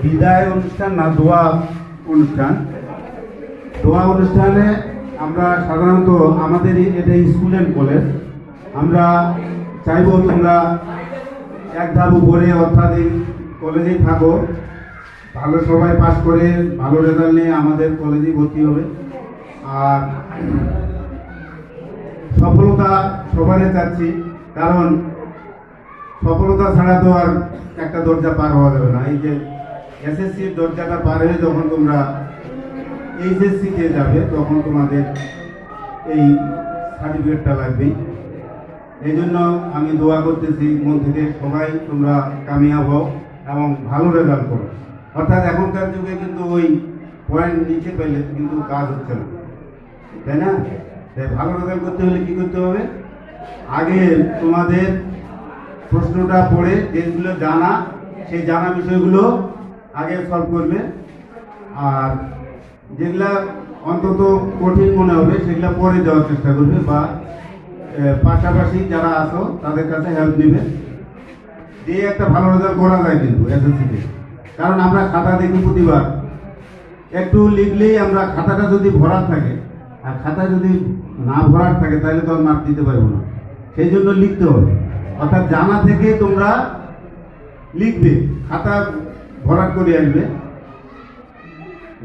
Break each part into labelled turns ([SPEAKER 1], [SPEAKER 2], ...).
[SPEAKER 1] বিদায় অনুষ্ঠান না দোয়া অনুষ্ঠান। দোয়া অনুষ্ঠানে আমরা সাধারণত আমাদের এটা স্কুল অ্যান্ড কলেজ, আমরা চাইব তোমরা এক ধাপ উপরে অর্থাৎ এই কলেজেই থাকো, ভালো সবাই পাস করে ভালো রেজাল্ট নিয়ে আমাদের কলেজেই ভর্তি হবে। আর সফলতা সবারই চাচ্ছি, কারণ সফলতা ছাড়া তো আর একটা দরজা পার হওয়া যাবে না। এই যে এসএসসির দরজাটা পার হয়ে যখন তোমরা এইচএসসিতে যাবে তখন তোমাদের এই সার্টিফিকেটটা লাগবেই। এই জন্য আমি দোয়া করতেছি মন থেকে সবাই তোমরা কামিয়াব হও এবং ভালো রেজাল্ট করো। অর্থাৎ এখনকার যুগে কিন্তু ওই পয়েন্ট নিচে পেলে কিন্তু কাজ হচ্ছে না, তাই না? তাই ভালো রেজাল্ট করতে হলে কী করতে হবে? আগে তোমাদের প্রশ্নটা পড়ে যেগুলো জানা, সেই জানা বিষয়গুলো আগে সলভ করবে, আর যেগুলা অন্তত কঠিন মনে হবে সেগুলো পরে দেওয়ার চেষ্টা করবে, বা পাশাপাশি যারা আসো তাদের কাছে হেল্প নেবে, দিয়ে একটা ভালো রেজাল্ট করা যায় কিন্তু এসএসসিতে। কারণ আমরা খাতা দেখি প্রতিবার, একটু লিখলেই আমরা খাতাটা যদি ভরাট থাকে, আর খাতা যদি না ভরাট থাকে তাহলে তো আর মার্ক দিতে পারবো না। সেই জন্য লিখতে হবে, অর্থাৎ জানা থেকে তোমরা লিখবে, খাতা ভরাট করে আসবে,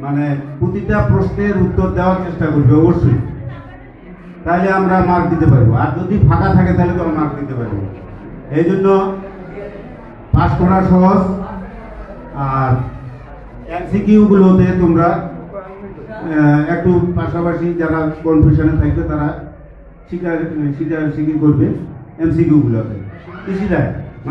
[SPEAKER 1] মানে প্রতিটা প্রশ্নের উত্তর দেওয়ার চেষ্টা করবে অবশ্যই, তাহলে আমরা মার্ক দিতে পারবো। আর যদি ফাঁকা থাকে তাহলে তো মার্ক দিতে পারবো। এই জন্য পাস করা সহজ। আর এমসিকিউগুলোতে তোমরা একটু পাশাপাশি যারা কনফিউশনে থাকবে তারা শিখি করবে এমসিকিউগুলোতে, কৃষিরায়